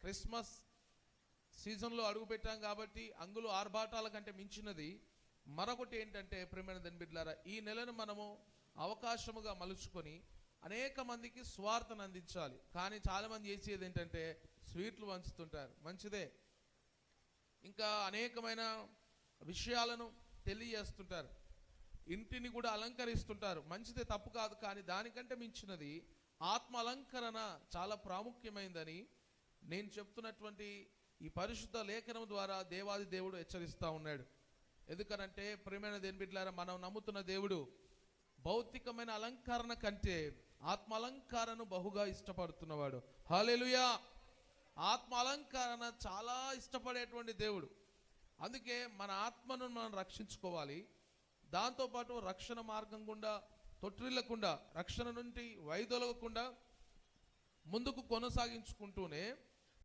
Christmas సీజన్లో అడుగుపెట్టాం కాబట్టి అంగులు ఆర్భాటాల కంటే మించినది మరొకటి ఏంటంటే, ప్రియమైన దేవుని బిడ్డలారా, ఈ నెలను మనము అవకాశముగా మలుచుకొని అనేక మందికి స్వార్థను అందించాలి. కానీ చాలామంది చేసేది ఏంటంటే స్వీట్లు పంచుతుంటారు, మంచిదే. ఇంకా అనేకమైన విషయాలను తెలియజేస్తుంటారు, ఇంటిని కూడా అలంకరిస్తుంటారు, మంచిదే, తప్పు కాదు. కానీ దానికంటే మించినది ఆత్మ అలంకరణ చాలా ప్రాముఖ్యమైందని నేను చెప్తున్నటువంటి ఈ పరిశుద్ధ లేఖనం ద్వారా దేవాది దేవుడు హెచ్చరిస్తూ ఉన్నాడు. ఎందుకనంటే ప్రియమైన దేవుని బిడ్డలారా, మనం నమ్ముతున్న దేవుడు భౌతికమైన అలంకరణ కంటే ఆత్మ అలంకరణను బహుగా ఇష్టపడుతున్నవాడు. హల్లెలూయా! ఆత్మ అలంకరణ చాలా ఇష్టపడేటువంటి దేవుడు. అందుకే మన ఆత్మను మనం రక్షించుకోవాలి. దాంతోపాటు రక్షణ మార్గం గుండా తొట్టిల్లకుండా, రక్షణ నుండి వైదొలగకుండా ముందుకు కొనసాగించుకుంటూనే